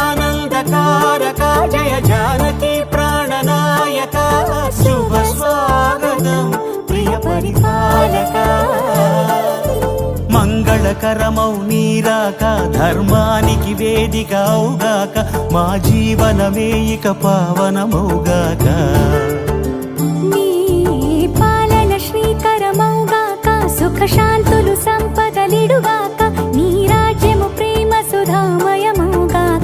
జగదానందకారక జయ జానకి ప్రాణనాయక శుభ స్వాగతం ప్రియ పరిపాలక మంగళకరమౌ నీరాక ధర్మానికి వేదిక అవుగాక మా జీవనమే ఇక పావనమౌగాక నీ పాలన శ్రీకరమౌగాక సుఖ శాంతులు సంపదలిడుగాక నీ రాజ్యము ప్రేమ సుధామయమౌగాక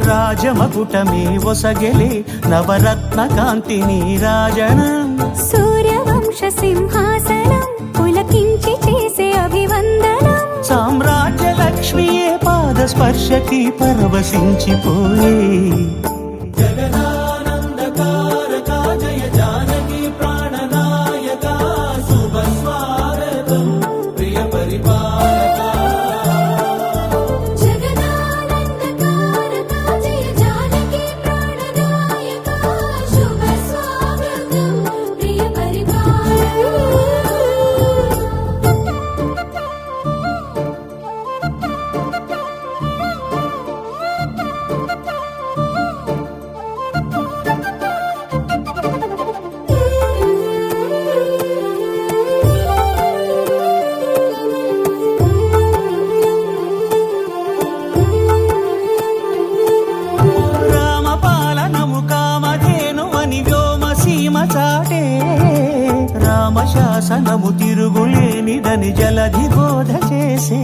రాజమకుటమే ఒసగెలే నవరత్న కాంతి నీరాజనం సూర్యవంశ సింహాసనం పులకించి చేసే అభివందనం సామ్రాజ్య లక్ష్మియే పాద స్పర్శకి పరవశించిపోయే జగదానందకారక జయ జానకి ప్రాణనాయక శుభ స్వాగతం ప్రియ పరిపాలక చాటే రామశాసనము తిరుగులేనిదని జలధి బోధ చేసే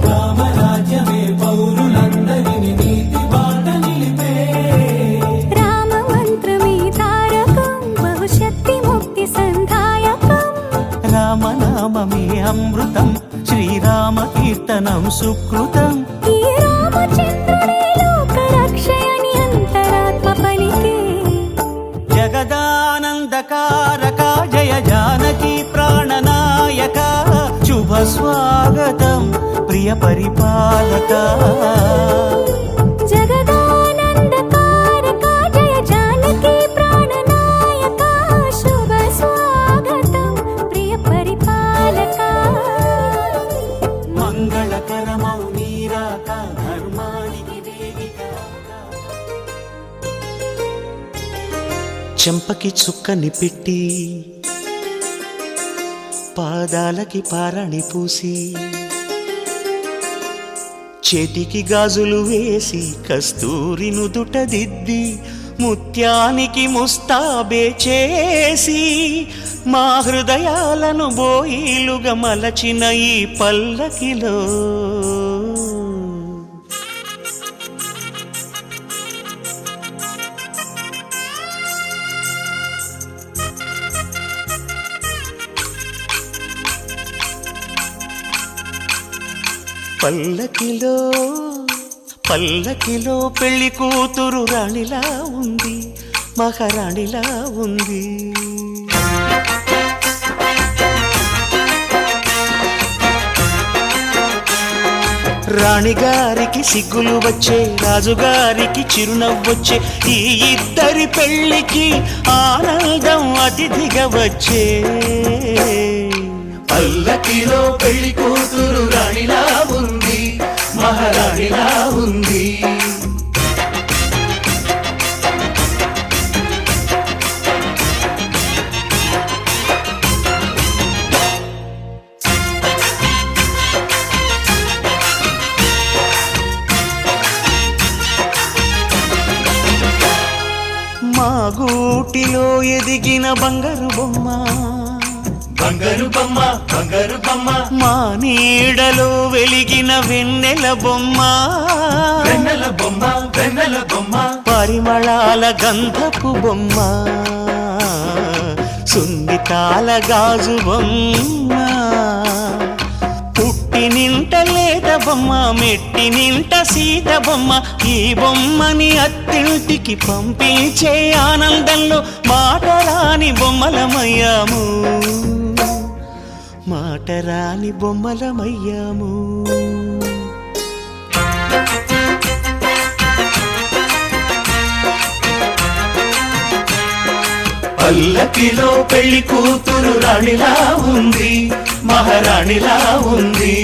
రామరాజ్యమే పౌరులందరిని నీతి బాట నిలిపే రామ మంత్రమే తారకం బహుశక్తి ముక్తి సంధాయకం రామనామమే అమృతం శ్రీరామ కీర్తనం సుకృతం ఈ రామచంద్రుడే లోక రక్షయని అంతరాత్మ పలికే జగదానందకారక జయ జానకి ప్రాణనాయక శుభ స్వాగతం ప్రియ పరిపాలక జగదానందకారక జయ జానకి ప్రాణనాయక శుభ స్వాగతం ప్రియ పరిపాలక మంగళకరమౌ నీరాక ధర్మానికి వేదిక చెంపకి చుక్కని పెట్టి పాదాలకి పారణి పూసి చేతికి గాజులు వేసి కస్తూరి నుదుట దిద్ది ముత్యానికి ముస్తాబే చేసి మా హృదయాలను బోయిలుగా మలచిన ఈ పల్లకిలో పల్లకిలో పల్లకిలో పెళ్లి కూతురు రాణిలా ఉంది మహారాణిలా ఉంది రాణిగారికి సిగ్గులు వచ్చే, రాజుగారికి చిరునవ్వొచ్చే, ఈ ఇద్దరి పెళ్లికి ఆనందం అతిథిగా వచ్చే. పల్లకిలో పెళ్లి కూతురు రాణిలా ఉంది, మహారాణిలా ఉంది. మా గూటిలో ఎదిగిన బంగారు బొమ్మ, బంగారు బొమ్మ, బంగారు బొమ్మ. మా నీడలో వెలిగిన వెన్నెల బొమ్మ, వెన్నెల బొమ్మ, వెన్నెల బొమ్మ. పరిమళాల గంధపు బొమ్మ, సున్నితాల గాజు బొమ్మ. పుట్టినింట లేత బొమ్మ, మెట్టినింట సీత బొమ్మ. ఈ బొమ్మని అత్తింటికి పంపించే ఆనందంలో మాటరాని బొమ్మలమయ్యాము, మాటరాని బొమ్మలమయ్యాము. పల్లకిలో పెళ్లి కూతురు రాణిలా ఉంది, మహారాణిలా ఉంది.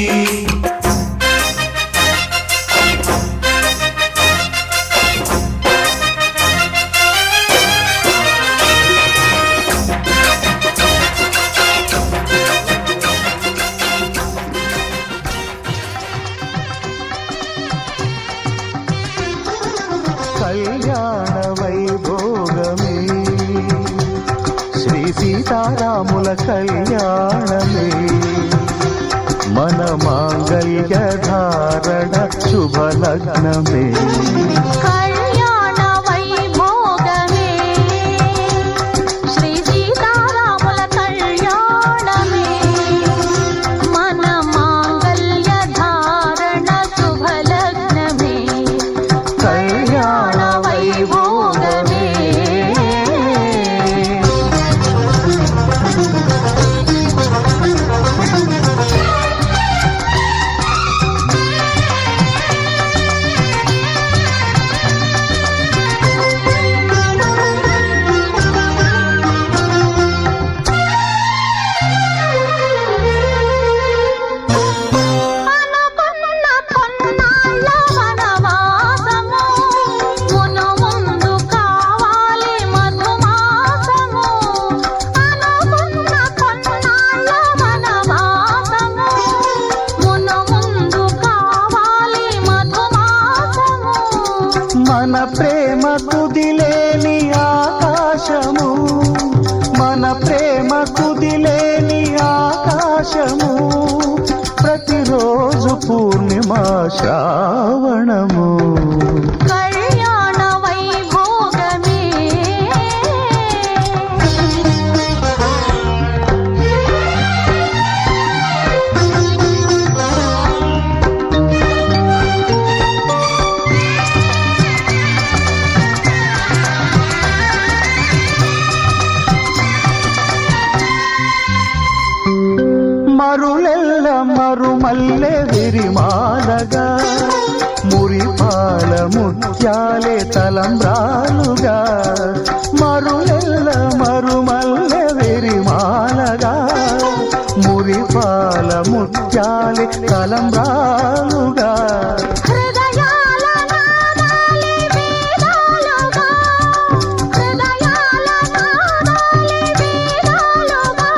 కళ్యాణ వైభోగమే, శ్రీ సీతారాముల కళ్యాణమే, మన మాంగళ్య ధారణ శుభలగ్నమే. కళ్యాణ వైభోగమే, శ్రీ సీతారాముల కళ్యాణమే, మన మాంగళ్య ధారణ శుభలగ్నమే. కళ్యాణ వైభోగమే. మన ప్రేమ కుదిలేని ఆకాశము, మన ప్రేమ కుదిలేని ఆకాశము, ప్రతిరోజు పూర్ణిమ శ్రావణము. కళ్యాణ వైభోగమే. మరులెల్ల మరుమల్లె విరిమాలగా, మురిపాల ముత్యాలే తలంబ్రాలుగా. మరులెల్ల మరుమల్లె విరిమాలగా, మురిపాల ముత్యాలే తలంబ్రాలుగా. హృదయాల నాదాలే వేదాలుగా, హృదయాల నాదాలే వేదాలుగా,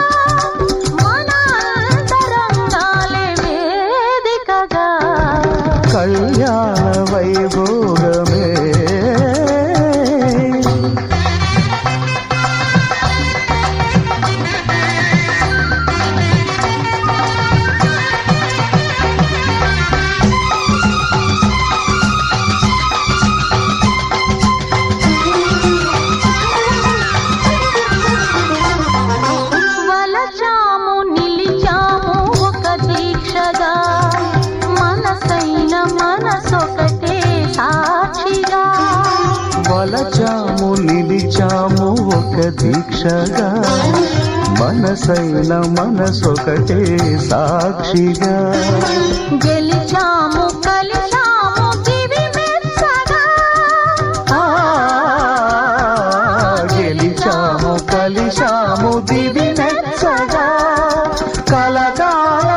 మన అంతరంగాలే వేదికగా. కళ్యాణ వైభోగమే. వలచాము నిలిచాము ఒక దీక్షగా, మనసైన మనసొకటే సాక్షిగా. వలచాము నిలిచాము ఒక దీక్షగా, మనసైన మనసొకటే సాక్షిగా గెలిచాము కలిశాము దివి మెచ్చగా గెలిచాము కలిశాము దివి మెచ్చగా కలకాలముందాము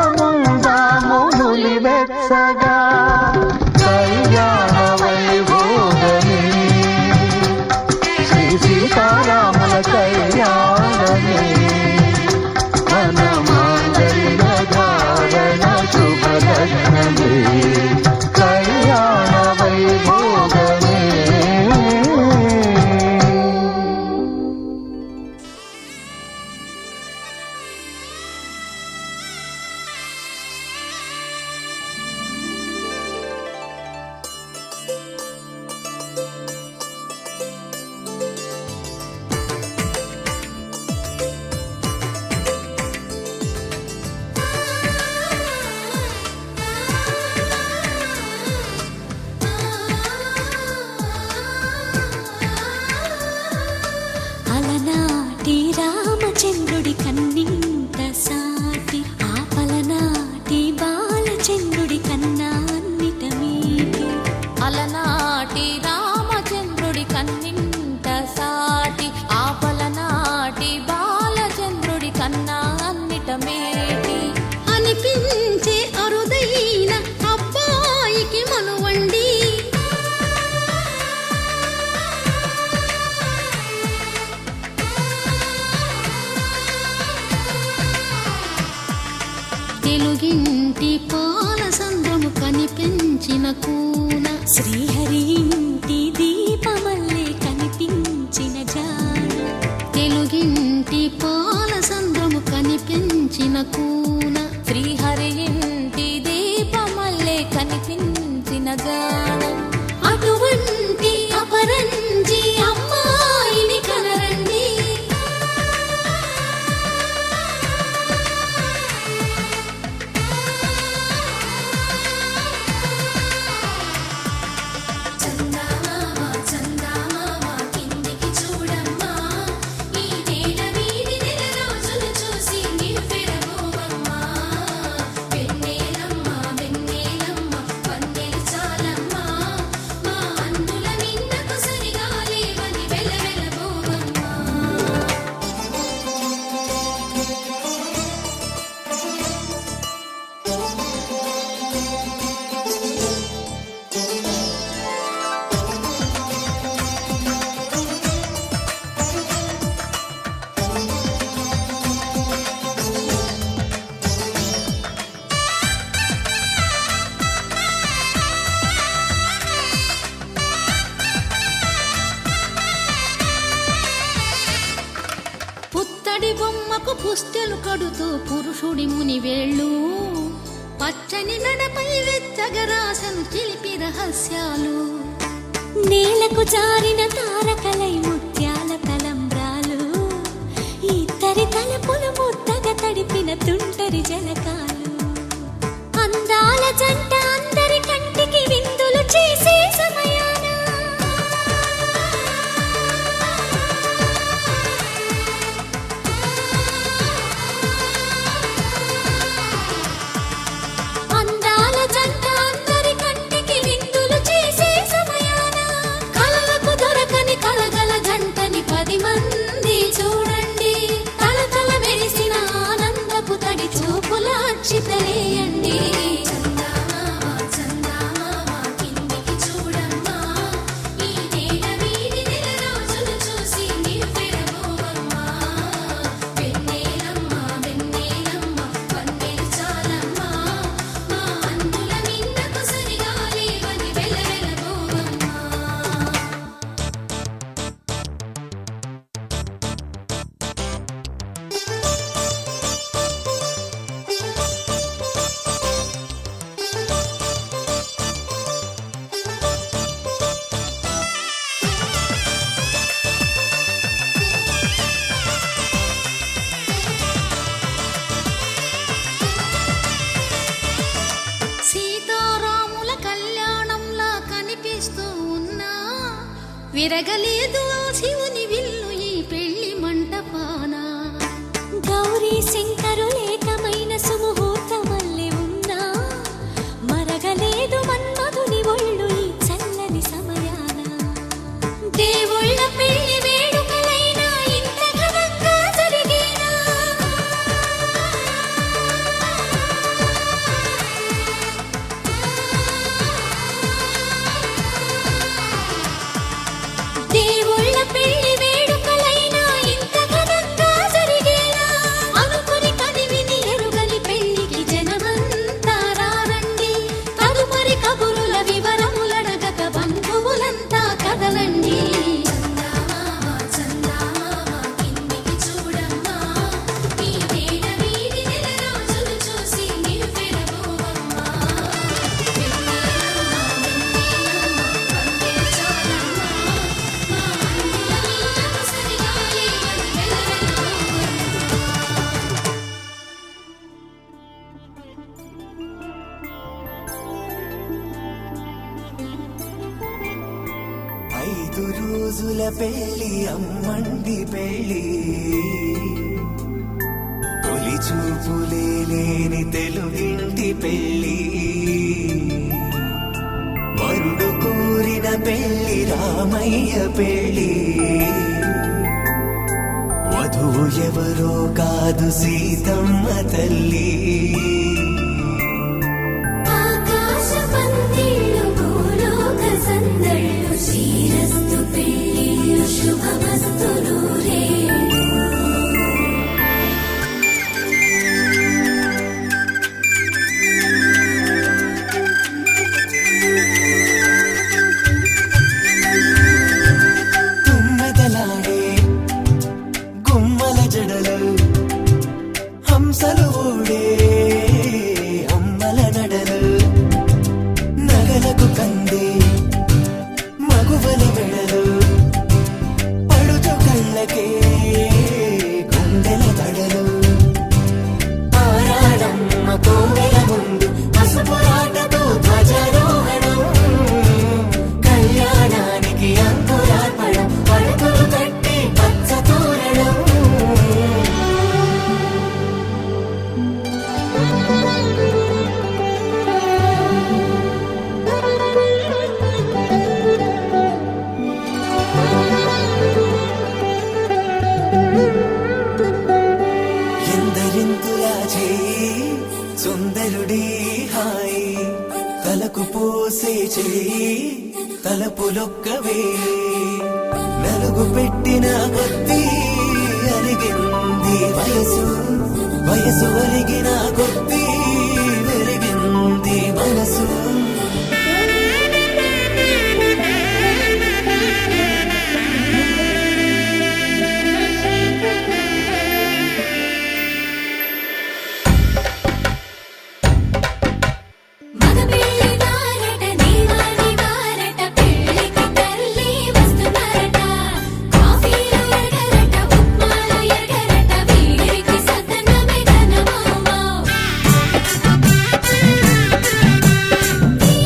నులివెచ్చగా కళ్యాణ వైభోగమే శ్రీ సీతారాముల కళ్యాణమే మన మాంగళ్య ధారణ శుభలగ్నమే కళ్యాణ వైభోగమే. అలనాటి రామచంద్రుడి కన్నింత సాటి ఆపలనాటి బాలచంద్రుడి కన్నా అన్నిట మీటి అలనాటి రామచంద్రుడి కన్నింత సాటి ఆపలనాటి బాలచంద్రుడి కన్నా అన్నిట మేటి అనిపించే అరుదైన అబ్బాయికి మనువండి తెలుగింటి పాల సంద్రము కనిపించిన కూన శ్రీహరి ఇంటి దీపమల్లే కనిపించిన జాన తెలుగింటి పాల సంద్రము కనిపించిన కూన శ్రీహరి ఇంటి దీపమల్లే కనిపించిన జాన అటువంటి అపరంజి అమ్మాయిని కనరండి పుత్తడి బొమ్మకు పుస్తెలు కడుతూ పురుషుడి ముని వేళ్ళు పచ్చని నడపై వెచ్చగరాసను చిలిపి రహస్యాలు నేలకు జారిన తారకలై ముత్యాల తలంబ్రాలు ఇద్దరి తలపులు ముద్దగా తడిపిన తుంటరి జలకాలు అందాల జంట అందరి కంటికి విందులు చేసే సమయాన అందాల జంట అందరి కంటికి విందులు చేసే సమయాన కలలకు దొరకని కలగల జంటని 10 మంది చూడండి తలతల మెరిసిన ఆనందపు తడి చూపుల అక్షితలేయండి విరగలేదు ఆ శివుని విల్లు ఈ పెళ్లి మంటపాన రోజుల పెళ్లి అమ్మండి పెళ్లి తొలి చూపులే లేని తెలుగింటి పెళ్లి వరుడు కోరిన పెళ్లి రామయ్య పెళ్లి వధువు ఎవరో కాదు సీతమ్మ తల్లి ఆకాశ పందిళ్ళు భూలోక సందళ్ళు శ్రీరస్తు పెళ్ళిళ్ళు శుభమస్తు నూరేళ్ళు తుమ్మెదలాడే గుమ్మల జడలు హంసలు ఊడే అమ్మల నడలు నగలకు కందే మగువల వెడలు పడుచు కళ్ళకే గుండెల తడలు ఆరాడమ్మ కోవెల ముందు పసుపురాటతో ధ్వజారోహణం కళ్యాణానికి అంకురార్పణం పడుకులు కట్టి పచ్చ తోరణం ఎందరింతులా చేయి సుందరుడి హాయి తలకు పోసే చేయి తలపులొక్కవే నలుగు పెట్టిన కొద్దీ అరిగింది వయసు వయసు అరిగిన కొద్దీ పెరిగింది మనసు మగ పెళ్ళి వారట నీవాని వారట పెళ్ళికి తల్లి వస్తున్నారట కాఫీలు ఎరగరట ఉప్మాలు ఎరగరట వీరికి సద్దనమే ఘనమౌమౌ ఈ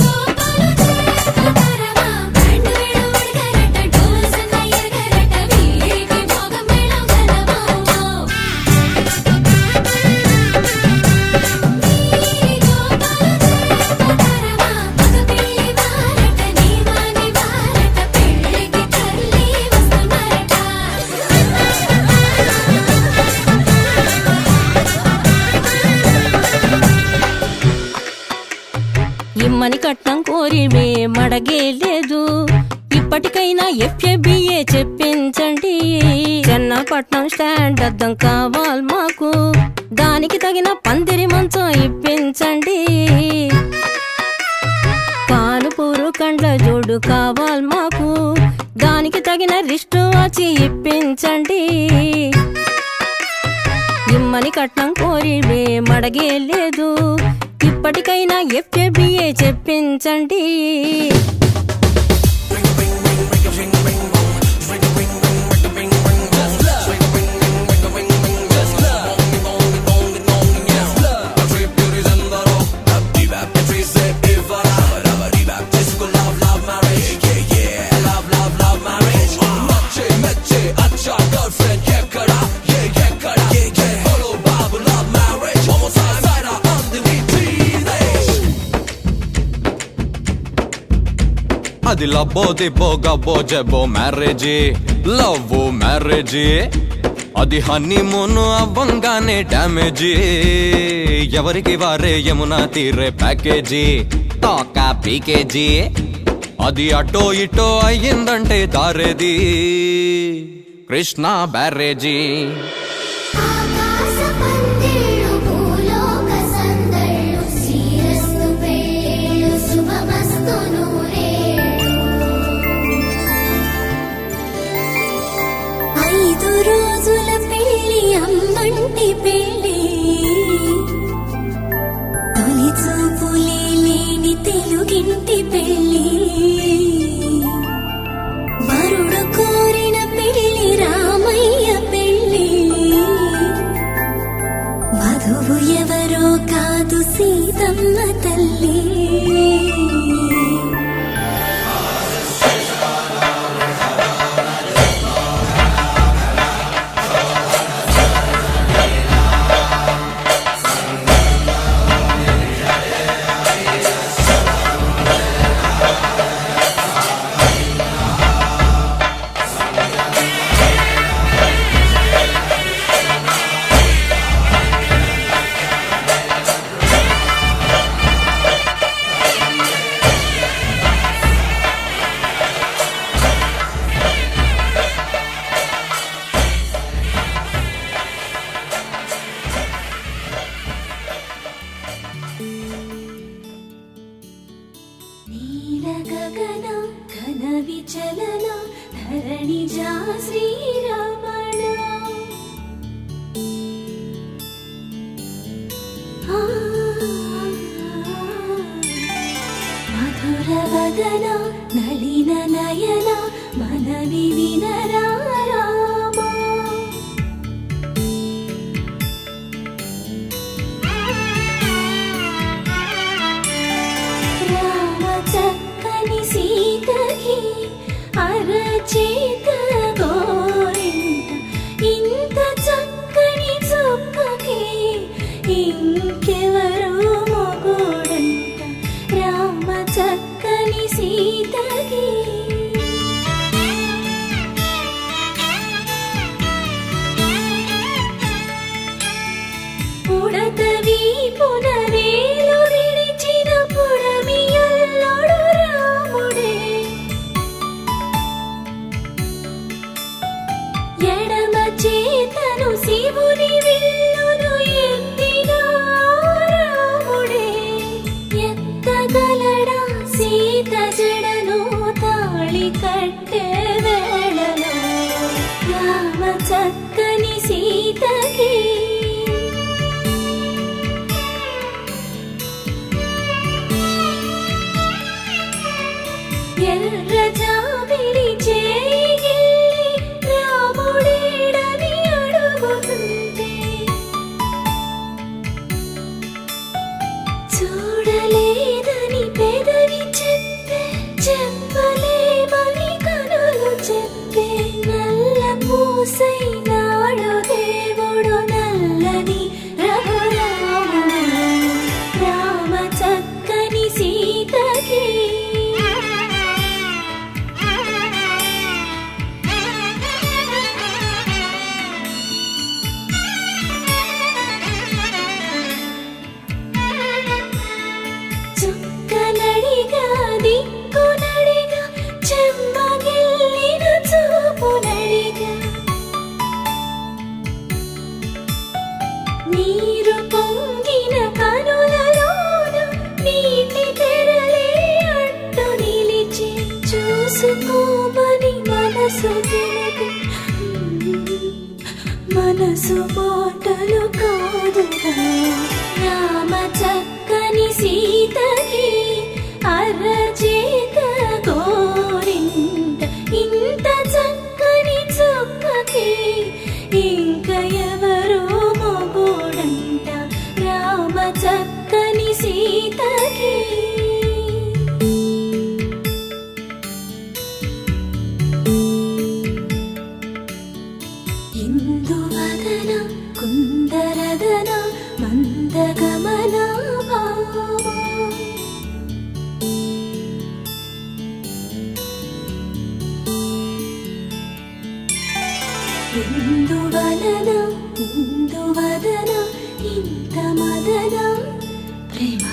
గోపాలు చేతరమా బ్యాండ్ మేళం ఎరగరట డోలు సన్న ఎరగరట వీరికి మోగ మేళం ఘనమౌమౌ ఇమ్మని కట్నం కోరివే మడగే లేదు ఇప్పటికైనా ఎఫ్ఏబిఏ చెప్పించండి చెన్నపట్నం స్టాండ్ అద్దం కావాలి మాకు దానికి తగిన పందిరి మంచం ఇప్పించండి కానుపూరు కండ్ల జోడు కావాలి మాకు దానికి తగిన రిస్టు వాచి ఇప్పించండి ఇమ్మని కట్నం కోరివే మడగే లేదు ఇప్పటికైనా ఎఫ్ఏబిఏ చెప్పించండి అది లబ్బో దిబ్బో గబ్బో జబ్బో మ్యారేజీ లవ్ మ్యారేజీ అది హనీమూన్ అవ్వంగానే డ్యామేజీ ఎవరికి వారే యమునా తీరే ప్యాకేజీ తోకా పీకేజీ అది అటో ఇటో అయ్యిందంటే దారేది కృష్ణా బ్యారేజీ ఆకాశ పందిళ్ళు భూలోక సందళ్ళు శ్రీరస్తు పెళ్ళిళ్ళు శుభమస్తు నూరేళ్ళు 5 రోజుల పెళ్లి అమ్మంటి పెళ్లి తొలి చూపులే లేని తెలుగింటి పెళ్లి వరుడు కోరిన పెళ్లి రామయ్య పెళ్లి వధువు ఎవరో కాదు సీతమ్మ తల్లి జా శ్రీరమణ మధుర వదన నలిన నయన మనవి వినరా రామా రామ చక్కని సీతకి అరచేత గోరింట ఇంత చక్కని చుక్కకి ఇంకెవరు మొగుడంట రామ చక్కని సీతకి ఉడత వీపున వేలు విడిచిన పుడమియల్లోడు రాముడే ఎడమ చేతను శివుని విల్లును ఎత్తిన రాముడే ఎత్తగలడా సీత జడను తాళి కట్టే వేళలో రామ చక్కని సీతకి ఎర్ర జాబిలి చేయి రాముడేడని అడుగుతుంటే చూడలేదని పెదవి చెప్పే చెప్పలేమని కనులు చెప్పే నల్ల పూసై నాడు దేవుడు నల్లని రఘురాముడు రామ చక్కని సీతకి చుక్కనడిగా దిక్కునడిగా చెమ్మగిల్లిన చూపునడిగా నీరు పొంగిన కనులలోన నీటి తెరలే అడ్డు నిలిచి చూసుకోమని మనసు తెలుగు మనసు మాటలు కాదుగా రామ చక్కని సీతకి అరచేత గోరింట ఇంత చక్కని చుక్కకి ఇంక ఎవరు మొగుడంట రామ చక్కని సీతకి ఇందువదన కుందరదన మందగమన భామా ఇందువలన ఇందువదన ఇంత మదన ప్రేమ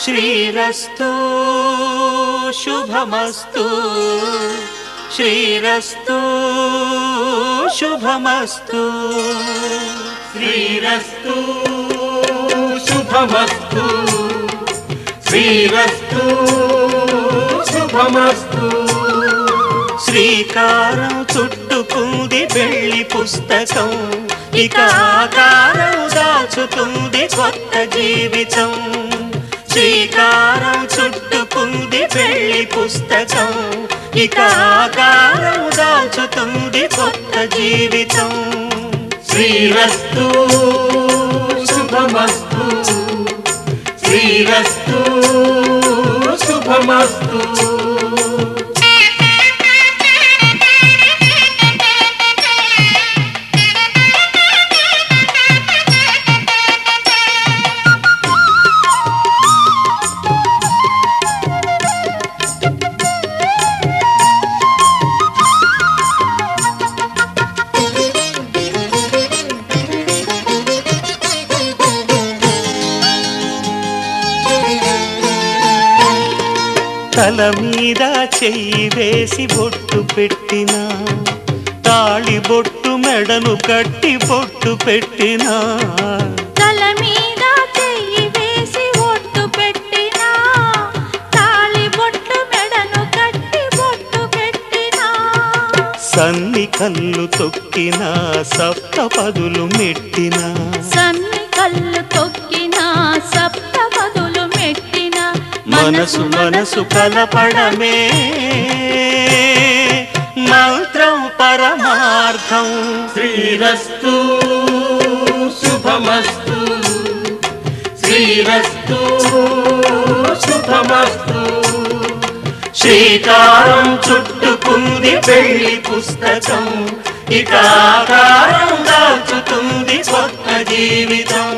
శ్రీరస్తు శుభమస్తు శ్రీరస్తు శుభమస్తు శ్రీరస్తు శుభమస్తు శ్రీరస్తు శుభమస్తు శ్రీకారం చుట్టుకుంది పెళ్లి పుస్తకం ఇక ఆకారం దాచుతుంది కొత్త జీవితం శ్రీకారం చుట్టుకుంది పెళ్లి పుస్తకం ఇక ఆకారం దాచుతుంది కొత్త జీవితం శ్రీరస్తు శుభమస్తు శ్రీరస్తు శుభమస్తు తల మీద చెయ్యి వేసి బొట్టు పెట్టిన తాళి బొట్టు మెడను కట్టి బొట్టు పెట్టిన తల మీద చెయ్యి వేసి బొట్టు పెట్టిన తాళి బొట్టు మెడను కట్టి బొట్టు పెట్టిన సన్ని కళ్ళు తొక్కిన సప్త పదులు మెట్టిన సన్ని కళ్ళు తొక్కిన సప్త పదులు మెట్టిన మనసు మనసు కలపడమే మంత్రం పరమార్థం శ్రీరస్తు శుభమస్తు శ్రీరస్తు శుభమస్తు శ్రీకారం చుట్టుకుంది పెళ్లి పుస్తకం ఇక ఆకారం దాచుతుంది కొత్త జీవితం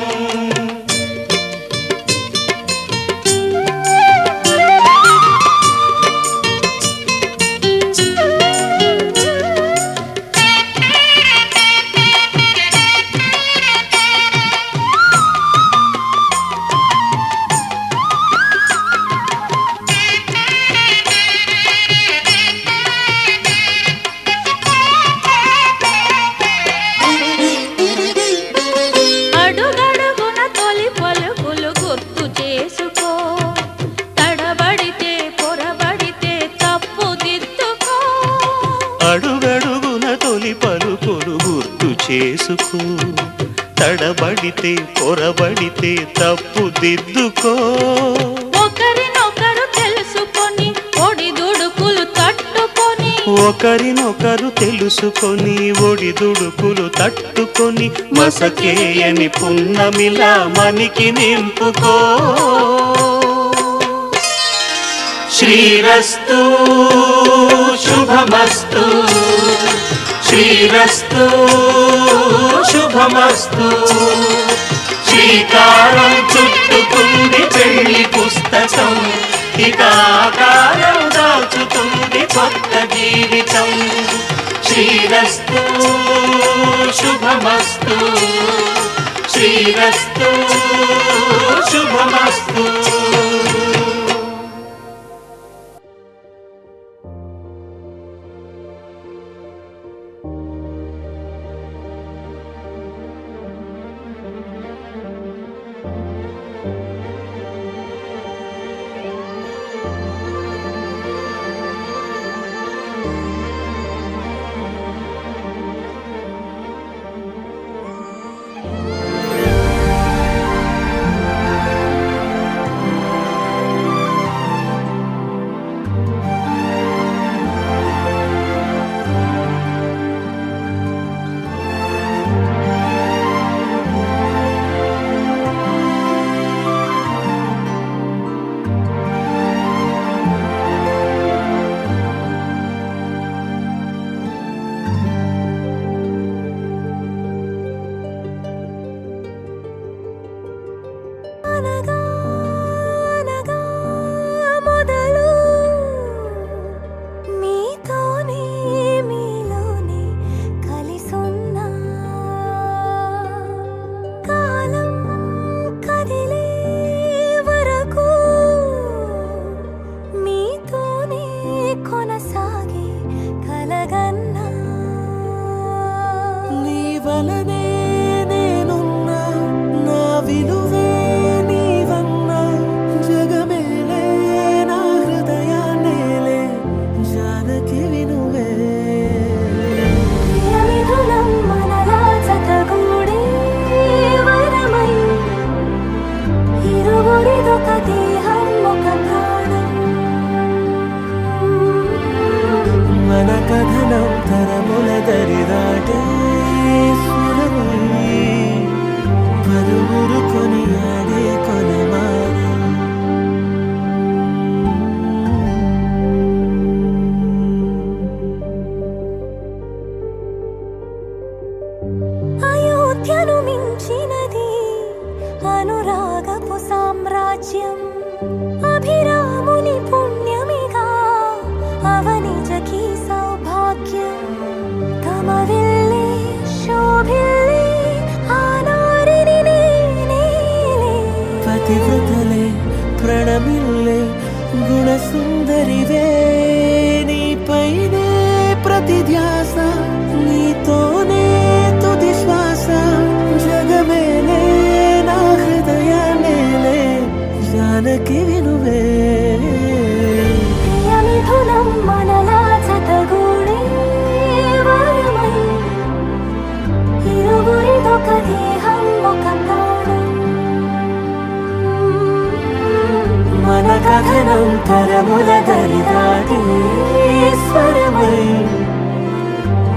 అడుగడుగున తొలి పలుకులు గుర్తు చేసుకో తడబడితే పొరబడితే తప్పు దిద్దుకో ఒకరినొకరు తెలుసుకొని ఒడిదుడుకులు తట్టుకొని ఒకరినొకరు తెలుసుకొని ఒడిదుడుకులు తట్టుకొని మసకేయని పున్నమిలా మనికి నింపుకో శ్రీరస్తు శుభమస్తు శ్రీరస్తు శుభమస్తు శ్రీకారం చుట్టుకుంది పెళ్లి పుస్తకం ఇక ఆకారం దాచుతుంది కొత్త జీవితం శ్రీరస్తు శుభమస్తు శ్రీరస్తు శుభమస్తు కాలం కదిలే వరకు రాజ్యం అభిరాముని పుణ్యమిగా అవనిజకి సౌభాగ్యం కమవిల్లే శోభిల్లే ఆనారిని నేనేలే పతివ్రతలే ప్రణమిల్లే గుణసుందరివే నీపైనే ప్రతి ధ్యాస నీతోనే తుది శ్వాస జగమేలే నా హృదయాన్నేలే జానకి వినువే ప్రియమిథునం మనలా జతగూడే వరమై ఇరువురిదొక దేహం ఒక ప్రాణం మన కథనం తరముల దరిదాటి స్వరమై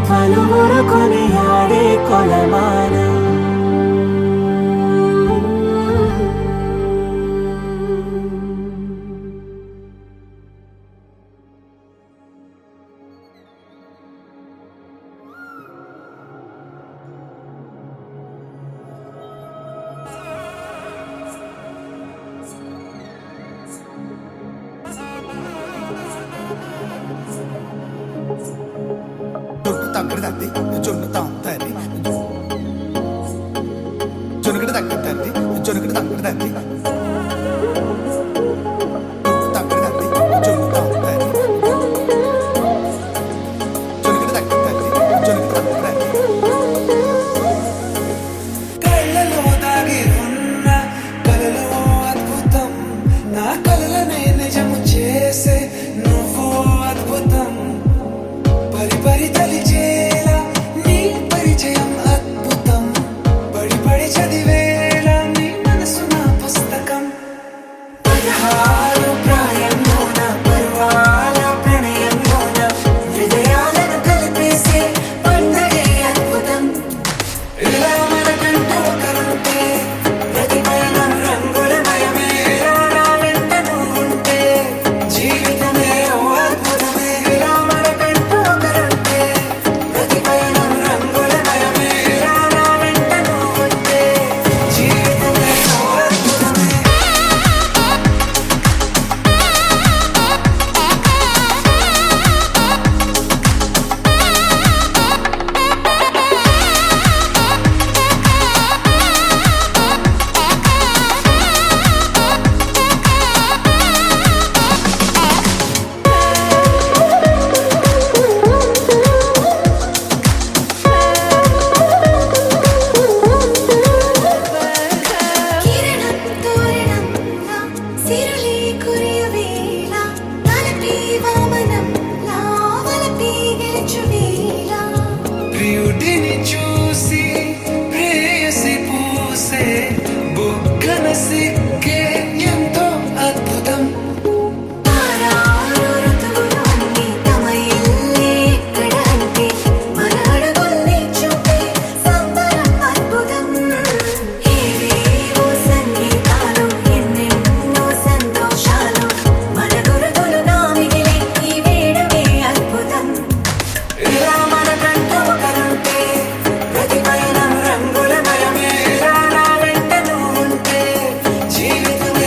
పలువురు కొనియాడే కొలమానం తగ్గడ తద్ది జొన్ను తాంతది జొనుగడ తగ్గడ తద్ది జొనుగడ తగ్గడ తద్ది తగ్గడ తద్ది జొన్ను తాంతది జొనుగడ తగ్గడ తద్ది జొనుగడ తగ్గడ తద్ది కళ్ళలో దాగి ఉన్న కలలో అద్భుతం నా కలలనే నిజము చేసే నువ్వు అద్భుతం పరి పరి తలిచేలా నీ పరిచయం అద్భుతం పడి పడి చదివేలా నీ మనసు నా పుస్తకం 16 ప్రాయంలోన పర్వాల ప్రణయంలోన హృదయాలను కలిపేసే పండగే అద్భుతం ఇలా మనకంటూ ఒకరుంటే ప్రతి పయనం రంగులమయమే ఇలా నా వెంట నువ్వుంటే జీవితమే ఓ అద్భుతమే ఇలా మనకంటూ ఒకరుంటే ప్రతి పయనం రంగులమయమే ఇలా నా వెంట నువ్వుంటే జీవితమే ఓ అద్భుతమే కిరణం తోరణంలా సిరులే కురియవేళ తలపి వామనంలా వలపి గెలుచువేళ ప్రియుడిని చూసి ప్రేయసి పూసే బుగ్గన సిక్కే ఎంతో అద్భుతం ఆరారు ఋతువులు అన్నీ తమ ఇల్లే ఎక్కడ అంటే మన అడుగుల్ని చూపే సంబరం అద్భుతం ఏవేవో సంగీతాలు ఎన్నెన్నో సంతోషాలు మన గురుతులుగా మిగిలే ఈ వేడుకే అద్భుతం ఇలా మనకంటూ ఒకరుంటే ప్రతి పయనం రంగులమయమే ఇలా నా వెంట నువ్వుంటే జీవితమే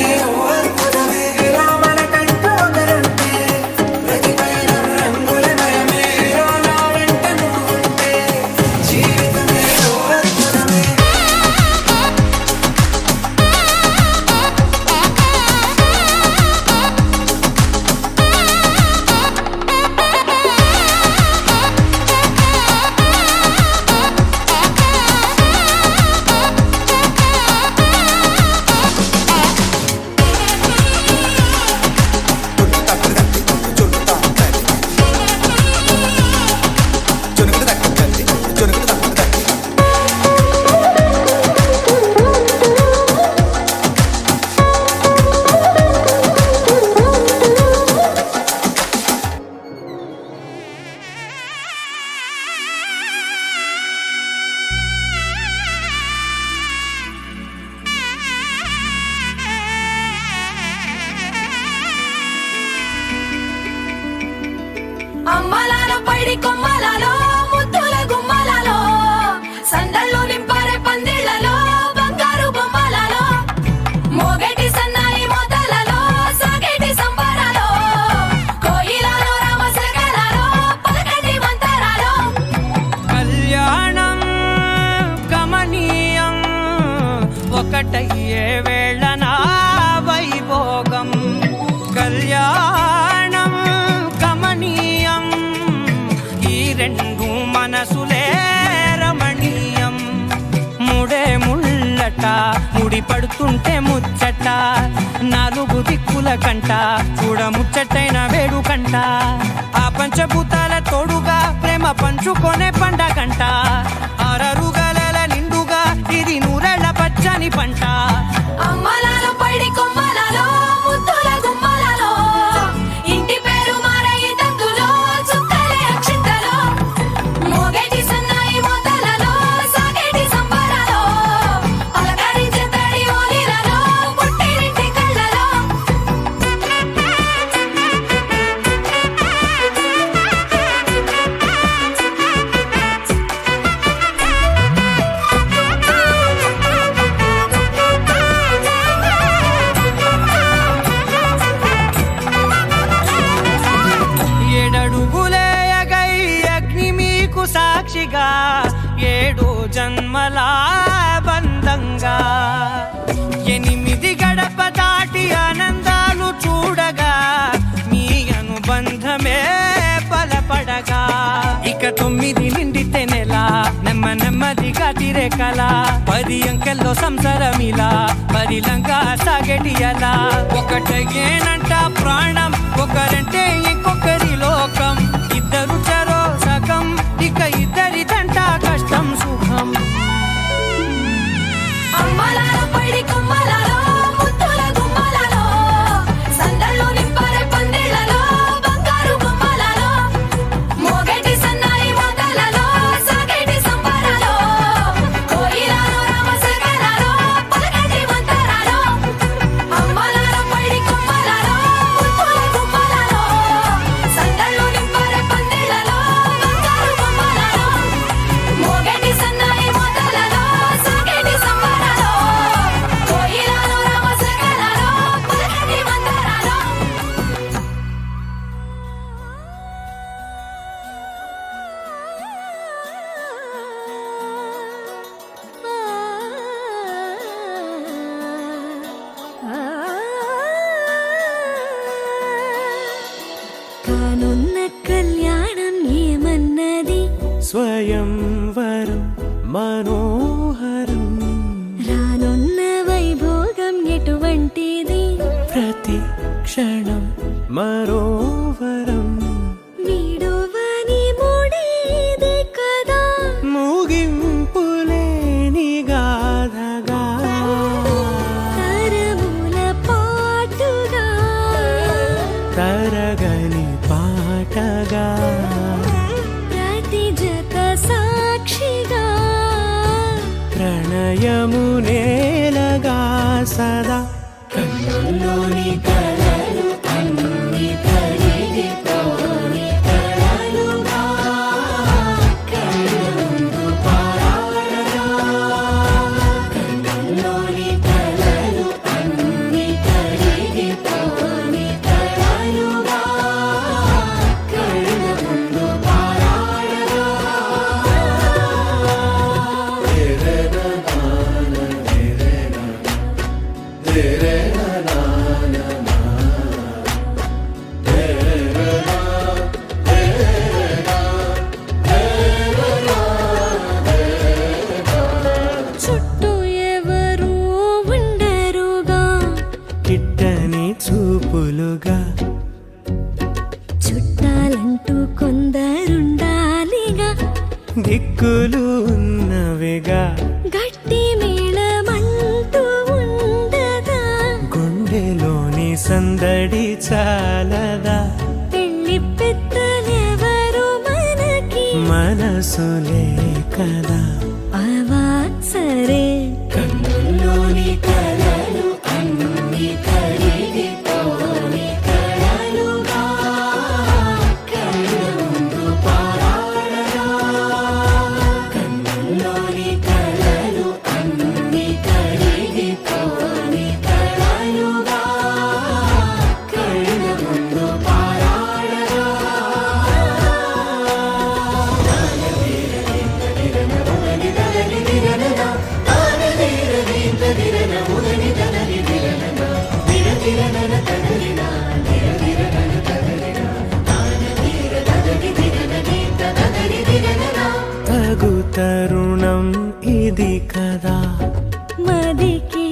ఉట్టి పడుతుంటే ముచ్చట నాలుగు దిక్కుల కంట చూడ ముచ్చటైన వేడు కంట ఆ పంచభూతాల తోడుగా ప్రేమ పంచుకొనే పండగంట ఆరరుగల నిండుగా ఇది నూరెళ్ళ పచ్చని పంట అమ్మలాలో పడి కొమ్మలలో ముద్దుల గుమ్మలలో ఇంటి పేరు మారయి తందులో చుక్కలే అక్షింతలో మోగేటి సన్నాయి మోతలలో సాగేటి సంబరాలో పలకరించే తడి ఓలిలలో పుట్టినింటి కళ్ళలో ఏడడుగులేయగై అగ్ని మీకు సాక్షిగా 7 జన్మల బంధంగా 8 గడప దాటి ఆనందాలు చూడగా మీ అనుబంధమే బలపడగా ఇక 9 నిండితే నెల నెమ్మదిగా తిరే కల 10 అంకెల్లో సంసారమిలా పరిలంగా సాగేటి అలా ఒకటేనంట ప్రాణం ఒకరంటే ఇంకొకరి లోకం ఇద్దరు చరో సగం ఇక ఇద్దరిదంట కష్టం సుఖం అమ్మలాలో పడి కొమ్మలలో ముద్దుల గుమ్మలలో సందళ్ళు నింపరే పందిళ్ళలో బంగారు గుమ్మలలో మోగేటి సన్నాయి మోతలలో సాగేటి సంబరాలో కోయిలలో రామసగలలో పలకటి మంతరాలో అమ్మలాలో పడి కొమ్మలలో ముద్దుల గుమ్మలలో సందళ్ళు నింపరే పందిళ్ళలో బంగారు గుమ్మలలో మోగేటి సన్నాయి మోతలలో సాగేటి సంబరాలో కోయిలలో రామసగలలో పలకటి మంతరాలో కానున్న కళ్యాణం ఏమన్నది స్వయంవరం మనోహరం రానున్న వైభోగం ఎటువంటిది ప్రతి క్షణం మరోవరం వీడువని మూడేది కదా ముగింపులేని గాథగా తరముల పాటుగా తరగని పాటగా ప్రతి జత సాక్షిగా ప్రణయము నేలగా సదా కన్నుల్లోని కలలు అన్ని కరిగిపోని కలలుగా కళ్ళముందు పారాడగా కన్నుల్లోని కలలు అన్ని కరిగిపోని కలలుగా కళ్ళముందు పారాడగా చుట్టూ ఎవరు ఉండరుగా కిట్టని చూపులుగా చుట్టాలంటూ కొందరుండాలిగా దిక్కులు ఉన్నవిగా గట్టి మేళమంటూ ఉండగా గుండెలోని సందడి చాలదా పెళ్లి పెద్దలెవరు మనకి మనసులే కదా అవా సరే కన్నుల్లోని కలలు అన్ని కరిగిపోని కలలుగా కళ్ళముందు పారాడగా కన్నుల్లోని కలలు అన్ని కరిగిపోని కలలుగా కళ్ళముందు పారాడగా తగు తరుణం ఇది కదా మదికి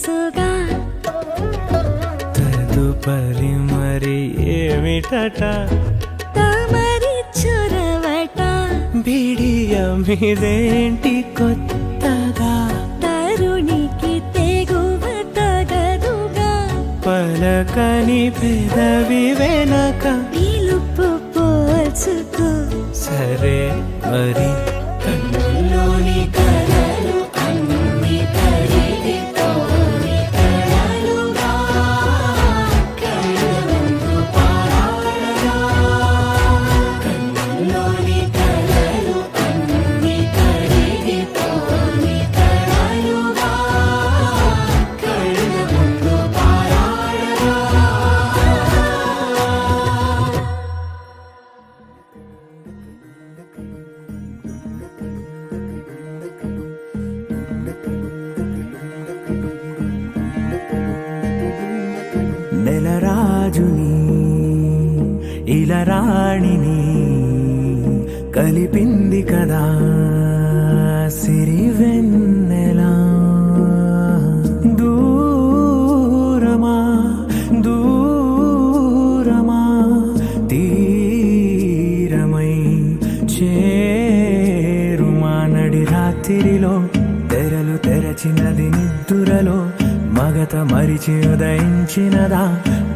తెలుసుగా తదుపరి మరి ఏమిటట తమరి చొరవట బిడియమిదేంటి కొత్తగా తరుణికి తెగువ తగదుగా పలకని పెదవి వెనక పిలుపు పోల్చుకో సరే మరి కన్నుల్లోని కలలు అన్ని కరిగిపోని కలలుగా కళ్ళ ముందు పారాడగా కన్నుల్లోని కలలు అన్ని కరిగిపోని కలలుగా కళ్ళ ముందు పారాడగా నెలరాజుని ఇలరాణిని కలిపింది కదా సిరివెన్నెలా దూరమా దూరమా తీరమై చేరుమా నడి రాత్రిలో తెరలు తెరచినది నిద్దురలో మగత మరిచి ఉదయించినదా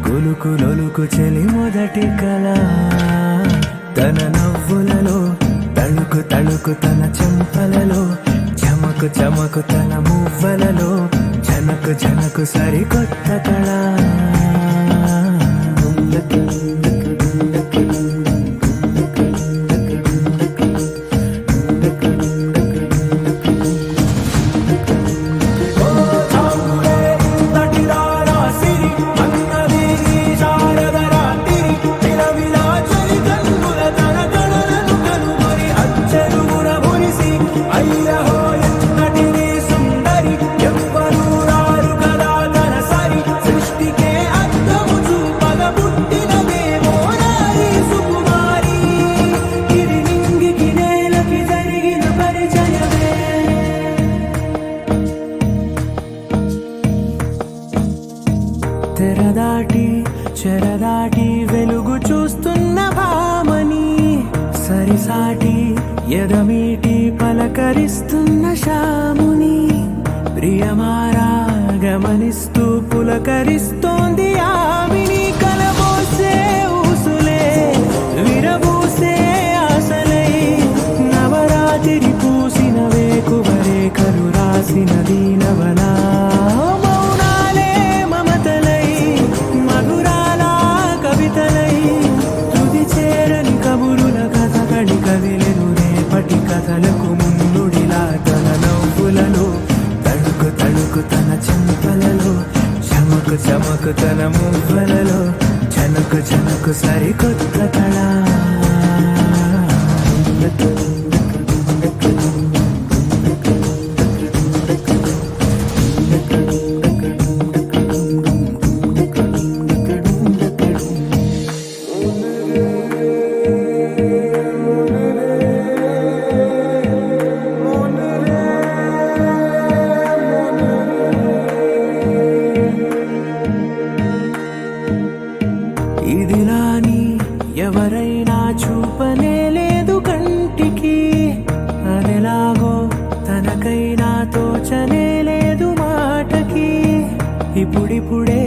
కులుకులొలుకు చెలి మొదటి కళ తన నవ్వులలో తళుకు తళుకు తన చెంపలలో చమకు చమకు తన మువ్వలలో జనకు జనకు సరికొత్త కళ తెరదాటి చెరదాటి వెలుగు చూస్తున్న భామని సరిసాటి ఎదమీటి పలకరిస్తున్న శాముని ప్రియమారా గమనిస్తూ పులకరిస్తోంది ఆవిని కలబోసే ఊసులే విరబూసే ఆశలై నవరాత్రి పూసిన వేకువరే కరు రాసిన దీనవనా మౌనాలే మమతలై మధురాల కవితలై తుది చేరని కబురుల కథ కడి కదిలెను రేపటి కథలకు ముందుడిలా తన నవ్వులలో తడుకు తడుకు తన చెంపలలో చమకు చమకు తన మువ్వలలో జనకు జనకు సరికొత్త కళ ఇదిలాని ఎవరైనా చూపనే లేదు కంటికి అదెలాగో తనకైనా తోచనే లేదు మాటకి ఇప్పుడిప్పుడే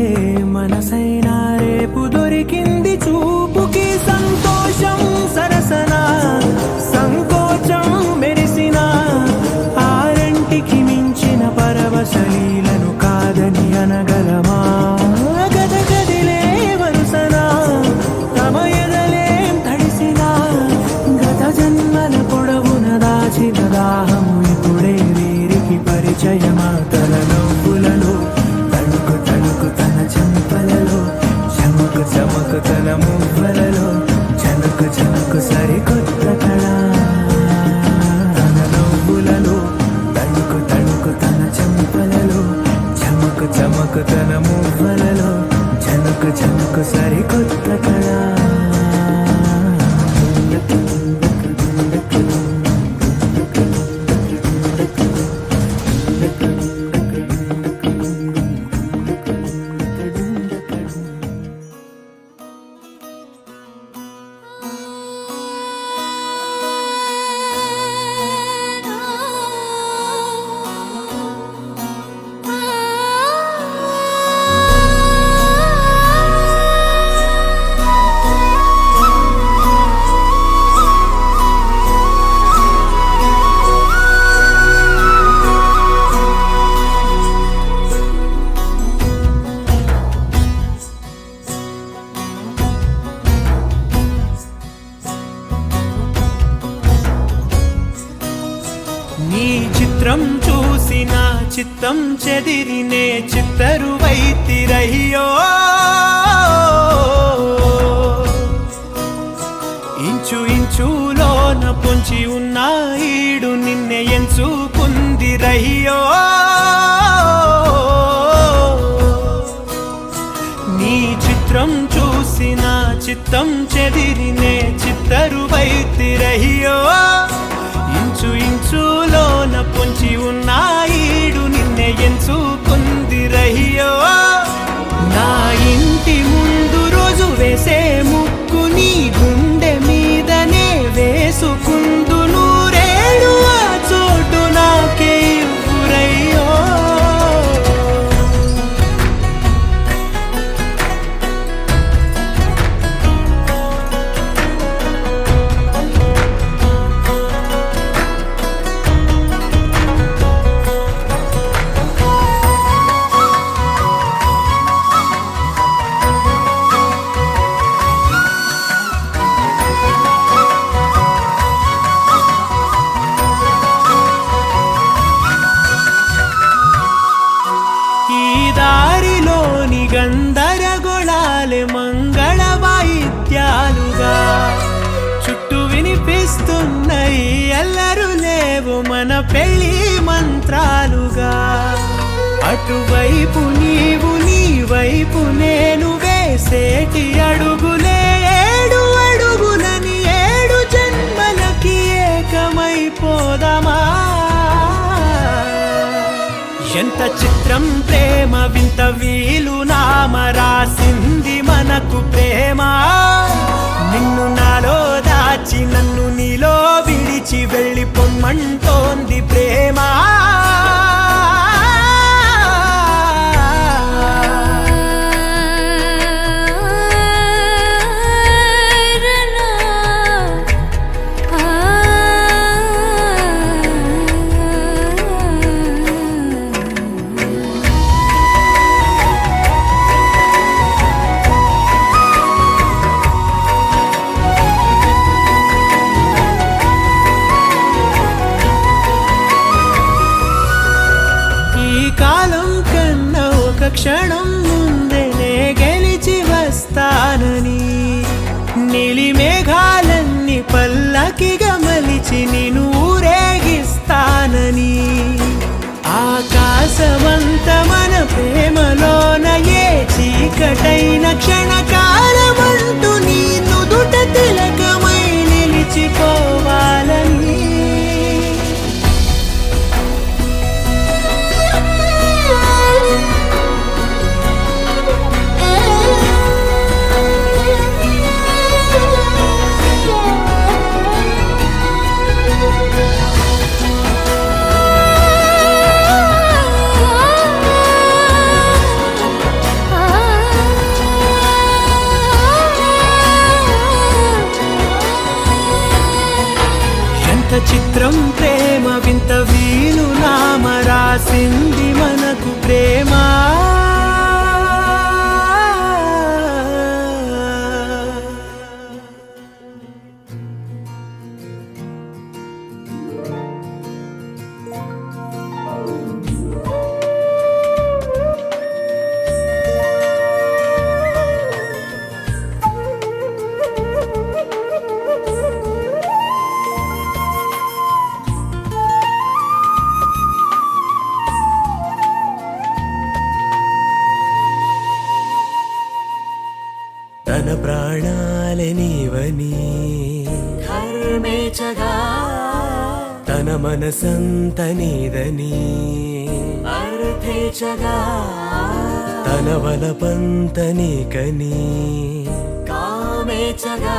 మనసైనా రేపు దొరికింది చూపుకి సంతోషం సరసన సంకోచం మెరిసిన ఆరంటికి మించిన పరవశలీలను కాదని అనగలమా గద గదిలే వరుసనా తమ ఎదలేం తడిసినా గత జన్మల పొడవున దాచిన దాహము ఇప్పుడే వీరికి పరిచయమా తన నవ్వులలో తణుకు తణుకు తన చెంపలలో చమకు చమకు తన మువ్వలలో జనకు జనకు సరికొత్త కళ తన నవ్వులలో తణుకు తణుకు తన చెంపలలో చమకు చమకు తన మువ్వలలో జనకు జనకు సరికొత్త కళ చిత్తం చెదిరినే చిత్తరువైతిరయ్యో ఇంచు ఇంచులోన పొంచి ఉన్న ఈడు నిన్నే ఎంచుకుందిరయ్యో నీ చిత్రం చూసిన చిత్తం చెదిరినే చిత్తరువైతిరయ్యో ఇంచు ఇంచులోన పొంచి ఉన్న ఈడు నిన్నే ఎంచుకుందిరయ్యో నా ఇంటి ముందు రోజు వేసే ముక్కు నీ గుండె మీదనే వేసుకుందు నూరేడు ఆ చోటు నాకే ఇవ్వురయ్యో ఈ దారిలోని గందరగోళాలే మంగళ వాయిద్యాలుగా చుట్టూ వినిపిస్తున్నాయి అల్లరు లేవు మన పెళ్లి మంత్రాలుగా అటువైపు నీవు నీ వైపు నేను వేసేటి అడుగులే ఏడు అడుగులని ఏడు జన్మలకి ఏకమైపోదమా ఎంత చిత్రం ప్రేమ వింత వీలు నామ రాసింది మనకు ప్రేమ నిన్ను నాలో దాచి నన్ను నీలో విడిచి వెళ్ళి పొమ్మంటోంది ప్రేమ కాలం కన్నా ఒక క్షణం ముందేనే గెలిచి వస్తానని నీలి మేఘాలన్నీ పల్లకిగా మలిచి నిన్ను ఊరేగిస్తానని ఆకాశమంత మన ప్రేమలోన ఏ చీకటైన క్షణకాలమంటూ నీ నుదుట తిలకమై నిలిచిపోవాలని చిత్రం ప్రేమ వింత వీలు నామ రాసింది మనకు ప్రేమ తన ప్రాణాలే నీవని ధర్మేచగా తన మనసంత నీదని అర్థేచగా తన వలపంత నీకని కామేచగా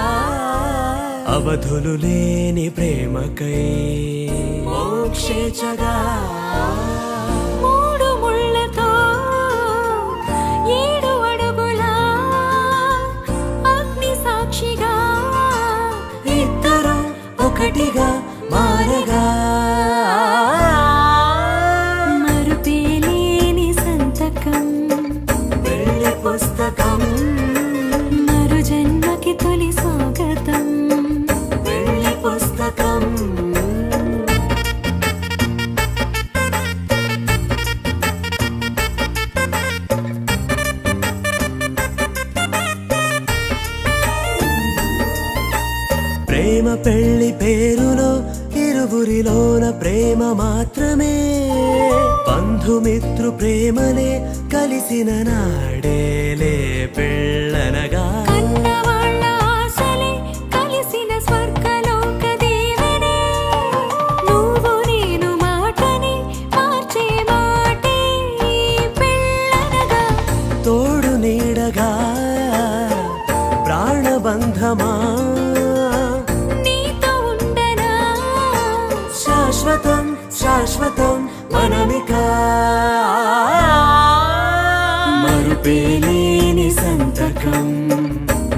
అవధులు లేని ప్రేమకై మోక్షేచగా మూడు ముళ్ళతో ఏడు అడుగుల అగ్ని సాక్షిగా ఇద్దరు ఒకటిగా మారగా మరుపేలేని సంతకం వెళ్ళి పుస్తకం మరు జన్మకి తొలి స్వాగతం వెళ్ళి పుస్తకం పెళ్లి పేరులో ఇరువురిలోన ప్రేమ మాత్రమే బంధుమిత్రు ప్రేమలే కలిసిన నాడేలే పెళ్ళనగా కన్నవాళ్ళ ఆశలే కలిసిన స్వర్గలోక దీవెనే నువ్వు నేను మాటని మార్చే మాటే పెళ్ళనగా తోడు నీడగా ప్రాణబంధమా నీతో ఉండనా శాశ్వతం శాశ్వతం మనమిక మరుపేలేని సంతకం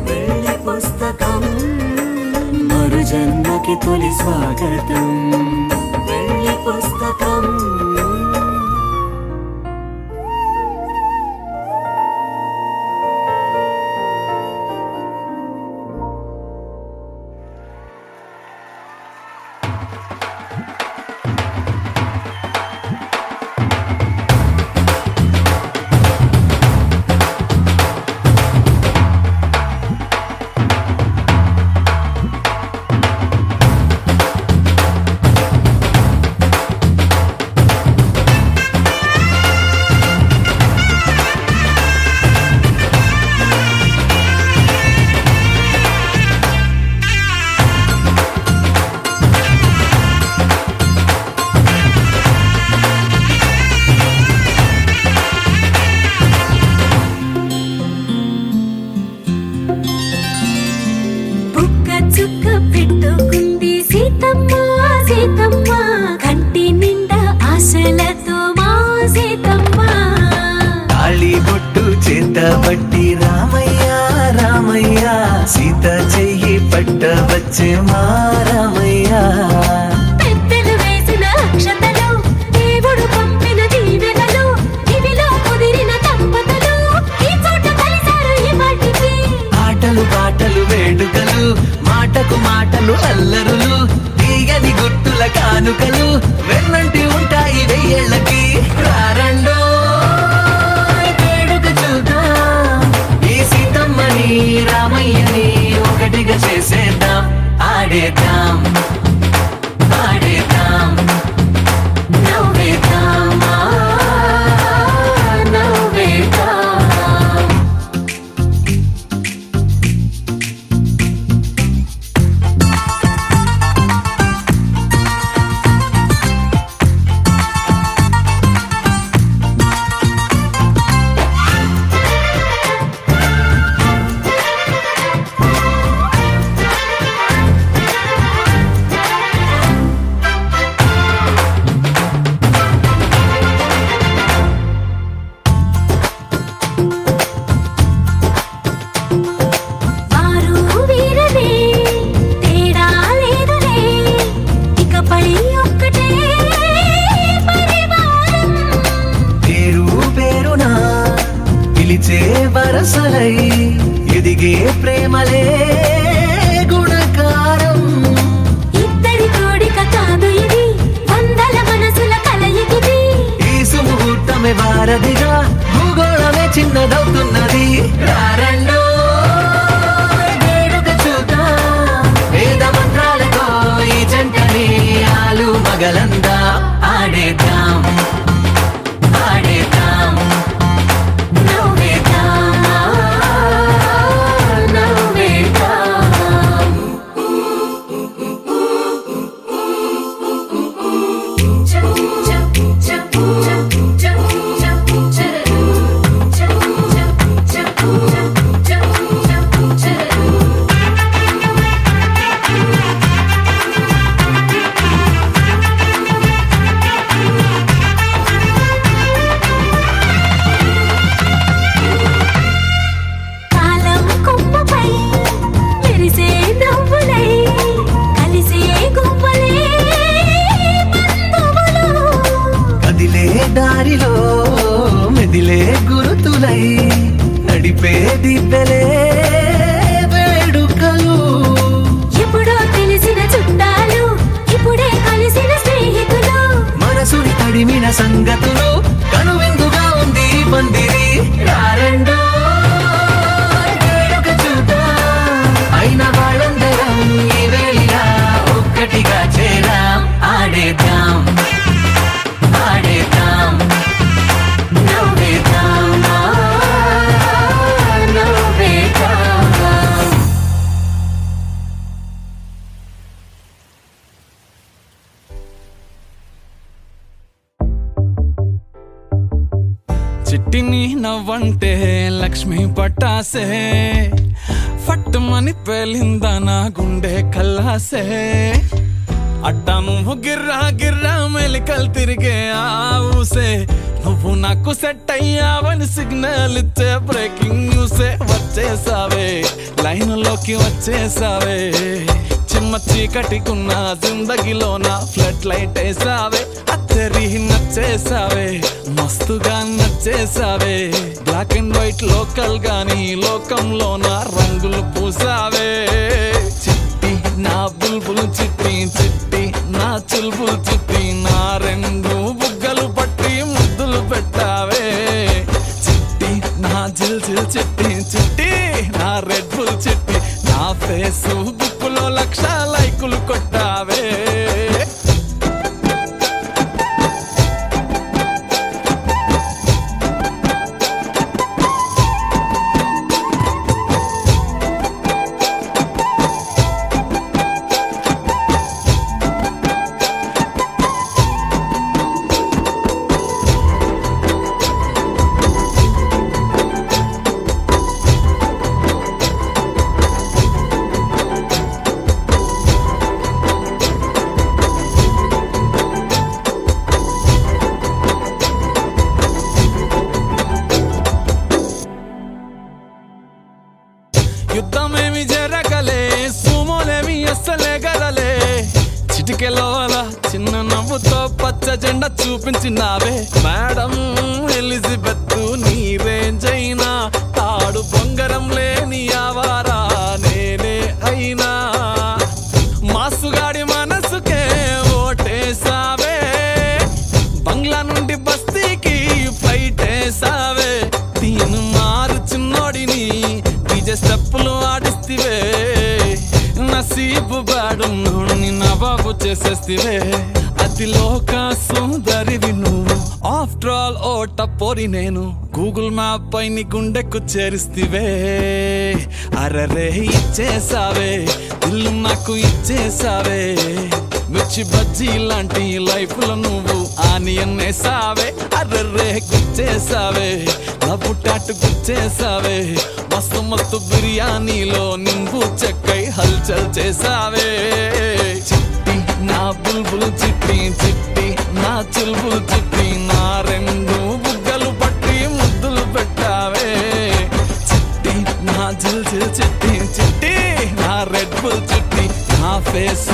పెళ్లి పుస్తకం మరు జన్మకి తొలి స్వాగతం పెళ్లి పుస్తకం బుక్క చుక్క పెట్టుకుంది సీతమ్మ సీతమ్మ కంటి నిండా ఆశలతో మా సీతమ్మ తాళి బొట్టు చేత పట్టి రామయ్య రామయ్య సీత చెయ్యి పట్ట వచ్చే మా రామయ్య పెద్దలు వేసిన అక్షతలు దేవుడు పంపిన దీవెనలు ఇవిలో కుదిరిన దంపతులు ఈ చోట కలిశారు ఈ వాటికి ఆటలు పాటలు వేడుకలు మాటకు మాటలు అల్లరులు తీయని గుర్తుల కానుకలు వెన్నంటి ఉంటాయి వెయ్యేళ్ళకి రారండో వేడుక చూద్దాం ఈ సీతమ్మని రామయ్యని ఒకటిగా చేసేద్దాం ఆడేద్దాం పాడేద్దాం నవ్వేద్దాం నవ్వేద్దాం వారు వీరనే తేడా లేదులే ఇకపై ఒక్కటే పరివారం పేరు పేరునా పిలిచే వరసలై ఎదిగే ప్రేమలే గుణకారం ఇద్దరి కోడిక కాదు ఇది వందల మనసుల కలయికిది ఈ సుముహూర్తమే వారధిగా భూగోళమే చిన్నదవుతున్నది రారండో వేడుక చూద్దాం వేద మంత్రాలతో ఈ జంటని ఆలు మగలందా ఆడేద్దాం ఆడేద్దాం నవ్వేద్దాం నవ్వేద్దాం చ చ చ చ చ చ నవ్వంటే లక్ష్మి పట్టాసే ఫట్టుమని పేలిందా నా గుండె కల్లాసే అట్టా నువ్వు గిర్రా గిర్రా మెలికలు తిరిగే ఆవుసే నువ్వు నాకు సెట్ అయ్యావని సిగ్నల్ ఇచ్చే బ్రేకింగ్ న్యూసే వచ్చేసావే లైన్లోకి వచ్చేసావే చిమ్మ చీకటికున్న జిందగీలోన ఫ్లడ్ లైట్ వేసావే అత్తరి నచ్చేసావే మస్తుగా నచ్చేసావే బ్లాక్ అండ్ వైట్ లోకల్ గాని లోకంలోన రంగులు పూసావే చిట్టి నా బుల్బుల్ చిట్టి చిట్టి నా చుల్బుల్ చిట్టి నా రెండు బుగ్గలు పట్టి ముద్దులు పెట్టావే చిట్టి నా జిల్ జిల్ చిట్టి చిట్టి నా రెడ్ బుల్ చిట్టి నా ఫేస్బుక్ లో 1,00,000 లైకులు కొట్టావే యుద్ధమేమి జరగలే సుమోలేమి అస్సలే గదలే చిటికెలోల చిన్న నవ్వుతో పచ్చ జెండా చూపించినావే మేడం ఎలిజబెత్ నీ రేంజ్ అయినా తాడు బొంగరం లేని ఆవారా నేనే అయినా మాసుగాడి మనసుకే ఓటేసావే బంగ్లా నుండి బస్తీకి ఫ్లైట్ వేసావే దీని మారు చిన్నోడిని స్టెప్పులు ఆడిస్తివే నసీబు బాడున్నోడిని నవాబు చేసేస్తివే అతిలోక సుందరివి నువ్వు ఆఫ్టర్ ఆల్ ఓ టపోరి నేను గూగుల్ మ్యాప్ పై నీ గుండెకు చేరిస్తివే అరరే ఇచ్చేసావే ఇల్లు నాకు ఇచ్చేసావే మిర్చి బజ్జీ లాంటి లైఫ్ లో నువ్వు ఆనియన్ వేసావే అర్రే గుచ్చేసావే లవ్వు టాటు గుచ్చేసావే మస్తు మస్తు బిర్యానీలో నింబు చెక్కై హల్చల్ చేసావే చిట్టి నా బుల్బుల్ చిట్టి చిట్టి నా చుల్బుల్ చిట్టి నా రెండు బుగ్గలు పట్టి ముద్దులు పెట్టావే చిట్టి నా జిల్ జిల్ చిట్టి చిట్టి నా రెడ్ బుల్ చిట్టి నా ఫేస్